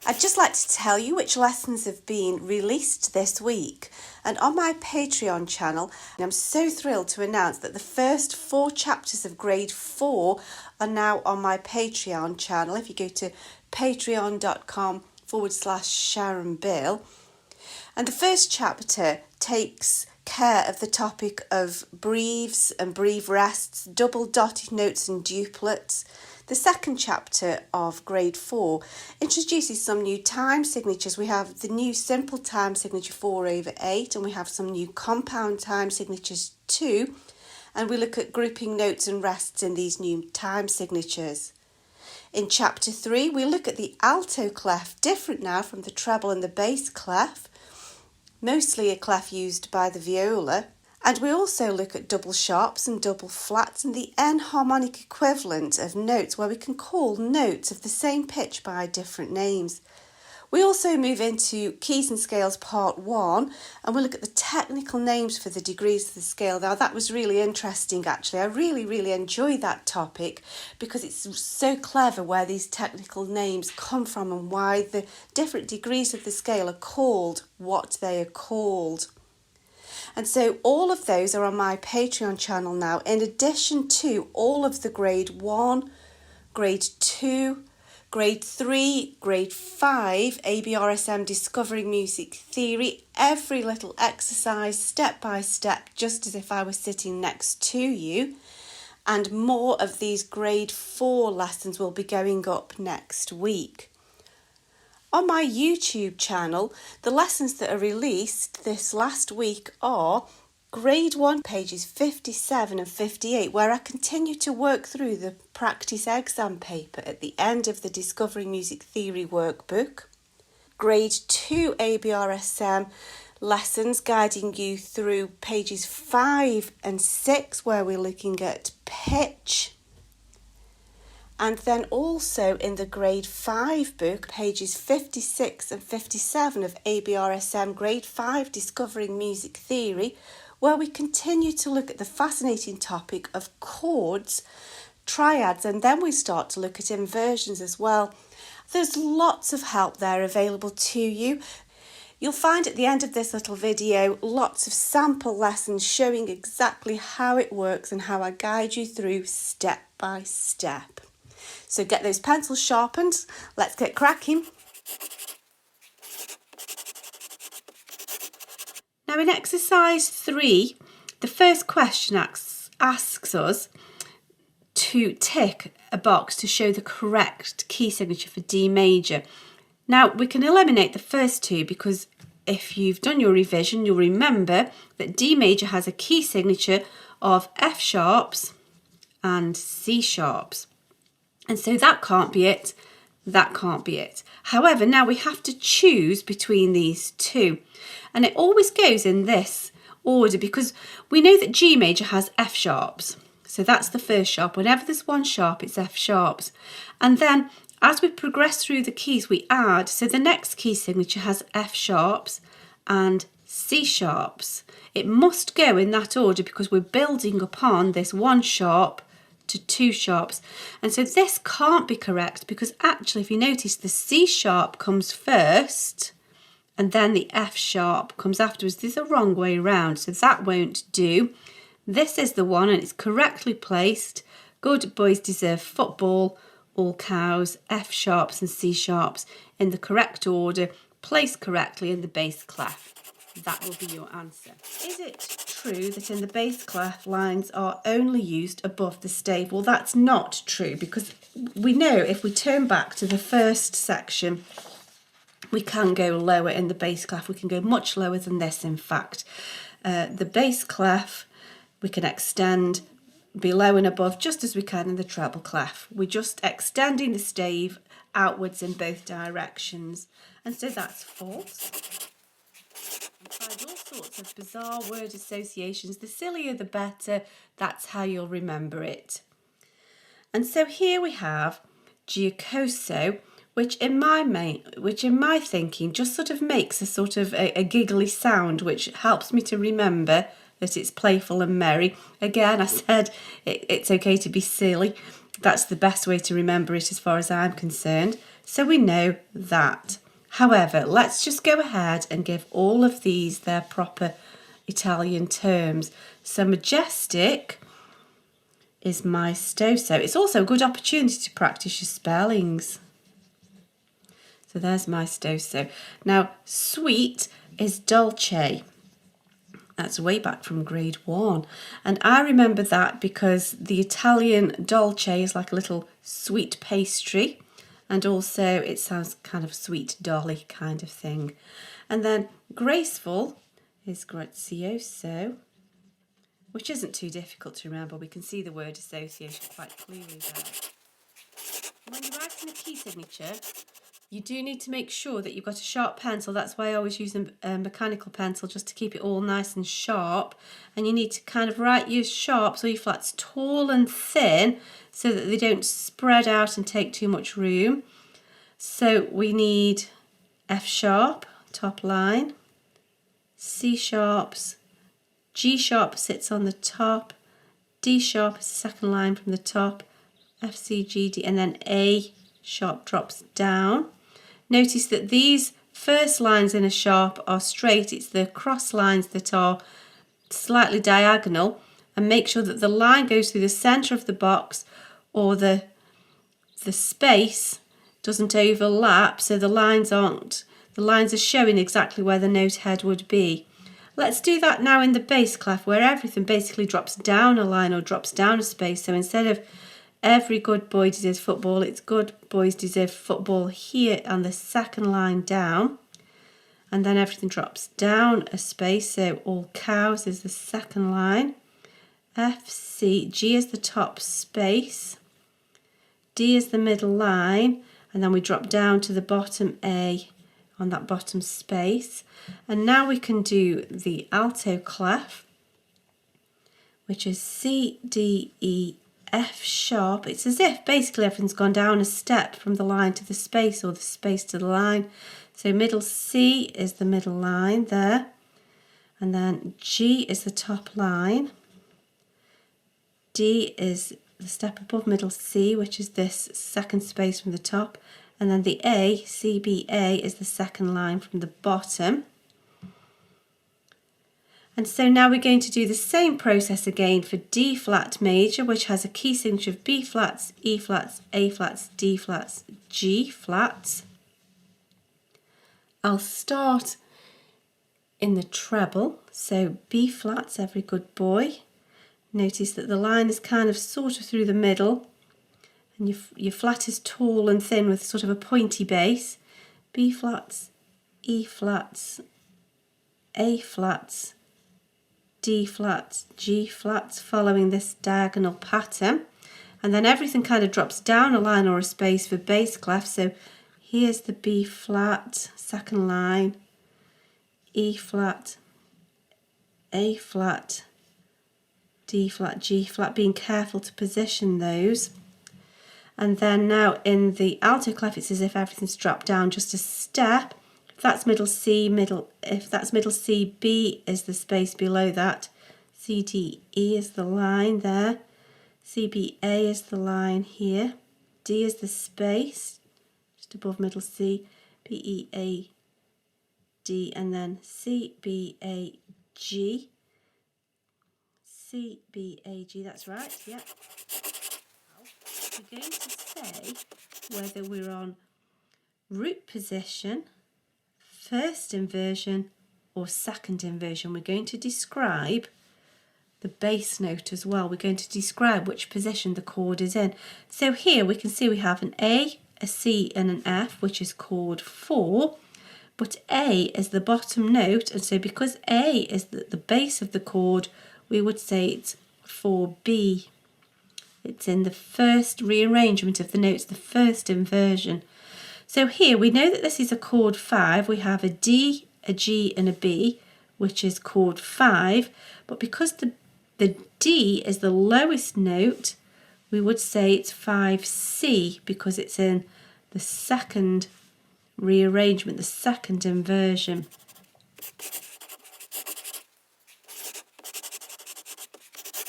I'd just like to tell you which lessons have been released this week. And on my Patreon channel, I'm so thrilled to announce that the first 4 chapters of grade 4 are now on my Patreon channel. If you go to patreon.com/Sharon Bill. And the first chapter takes care of the topic of breathes and breathe rests, double dotted notes and duplets. The second chapter of grade 4 introduces some new time signatures. We have the new simple time signature 4/8, and we have some new compound time signatures too. And we look at grouping notes and rests in these new time signatures. In chapter 3, we look at the alto clef, different now from the treble and the bass clef, mostly a clef used by the viola. And we also look at double sharps and double flats and the enharmonic equivalent of notes, where we can call notes of the same pitch by different names. We also move into keys and scales part 1, and we look at the technical names for the degrees of the scale. Now that was really interesting actually. I really enjoyed that topic because it's so clever where these technical names come from and why the different degrees of the scale are called what they are called. And so all of those are on my Patreon channel now, in addition to all of the grade 1, grade 2, grade 3, grade 5, ABRSM Discovering Music Theory, every little exercise step by step, just as if I was sitting next to you. And more of these grade 4 lessons will be going up next week. On my YouTube channel, the lessons that are released this last week are grade 1 pages 57 and 58, where I continue to work through the practice exam paper at the end of the Discovering Music Theory workbook. Grade 2 ABRSM lessons guiding you through pages 5 and 6, where we're looking at pitch. And then also in the grade 5 book, pages 56 and 57 of ABRSM grade 5 Discovering Music Theory, where we continue to look at the fascinating topic of chords, triads, and then we start to look at inversions as well. There's lots of help there available to you. You'll find at the end of this little video lots of sample lessons showing exactly how it works and how I guide you through step by step. So get those pencils sharpened, let's get cracking. Now in exercise 3, the first question asks us to tick a box to show the correct key signature for D major. Now we can eliminate the first 2 because if you've done your revision, you'll remember that D major has a key signature of F sharps and C sharps. And so that can't be it, that can't be it. However, now we have to choose between these 2. And it always goes in this order because we know that G major has F sharps. So that's the first sharp. Whenever there's one sharp, it's F sharps. And then as we progress through the keys, we add. So the next key signature has F sharps and C sharps. It must go in that order because we're building upon this one sharp to 2 sharps, and so this can't be correct because actually if you notice the C sharp comes first and then the F sharp comes afterwards. This is the wrong way around, so that won't do. This is the one and it's correctly placed. Good boys deserve football, all cows, F sharps and C sharps in the correct order, placed correctly in the bass clef. That will be your answer. Is it true that in the bass clef lines are only used above the stave? Well, that's not true because we know if we turn back to the first section, we can go lower in the bass clef. We can go much lower than this, in fact. The bass clef, we can extend below and above just as we can in the treble clef. We're just extending the stave outwards in both directions. And so that's false. I've tried all sorts of bizarre word associations. The sillier the better. That's how you'll remember it. And so here we have giocoso, which in my thinking just sort of makes a sort of a giggly sound, which helps me to remember that it's playful and merry. Again, I said it's okay to be silly. That's the best way to remember it as far as I'm concerned. So we know that. However, let's just go ahead and give all of these their proper Italian terms. So majestic is maestoso. It's also a good opportunity to practice your spellings. So there's maestoso. Now, sweet is dolce. That's way back from grade 1. And I remember that because the Italian dolce is like a little sweet pastry. And also it sounds kind of sweet dolly kind of thing. And then graceful is grazioso, which isn't too difficult to remember. We can see the word association quite clearly there. When you're writing a key signature, you do need to make sure that you've got a sharp pencil. That's why I always use a mechanical pencil, just to keep it all nice and sharp. And you need to kind of write your sharps or your flats tall and thin so that they don't spread out and take too much room. So we need F sharp, top line, C sharps, G sharp sits on the top, D sharp is the second line from the top, F, C, G, D, and then A sharp drops down. Notice that these first lines in a sharp are straight. It's the cross lines that are slightly diagonal, and make sure that the line goes through the centre of the box, or the space doesn't overlap, so the lines are showing exactly where the note head would be. Let's do that now in the bass clef, where everything basically drops down a line or drops down a space. So instead of every good boy deserves football, it's good boys deserve football here on the second line down. And then everything drops down a space, so all cows is the second line. F, C, G is the top space. D is the middle line. And then we drop down to the bottom A on that bottom space. And now we can do the alto clef, which is C, D, E, F sharp. It's as if basically everything's gone down a step from the line to the space, or the space to the line. So middle C is the middle line there, and then G is the top line, D is the step above middle C, which is this second space from the top, and then the A, C, B, A, is the second line from the bottom. And so now we're going to do the same process again for D flat major, which has a key signature of B flats, E flats, A flats, D flats, G flats. I'll start in the treble, so B flats, every good boy. Notice that the line is kind of sort of through the middle, and your flat is tall and thin with sort of a pointy base. B flats, E flats, A flats, D flats, G flats, following this diagonal pattern. And then everything kind of drops down a line or a space for bass clef. So here's the B flat, second line, E flat, A flat, D flat, G flat, being careful to position those. And then now in the alto clef, it's as if everything's dropped down just a step. If that's middle C, if that's middle C, B is the space below that. C, D, E is the line there. C, B, A is the line here. D is the space just above middle C. B, E, A, D, and then C, B, A, G. C, B, A, G, that's right, yeah. We're going to say whether we're on root position, first inversion, or second inversion. We're going to describe the bass note as well. We're going to describe which position the chord is in. So here we can see we have an A, a C, and an F, which is chord 4, but A is the bottom note, and so because A is the base of the chord, we would say it's 4B. It's in the first rearrangement of the notes, the first inversion. So here we know that this is a chord 5. We have a D, a G, and a B, which is chord 5. But because the D is the lowest note, we would say it's 5C, because it's in the second rearrangement, the second inversion.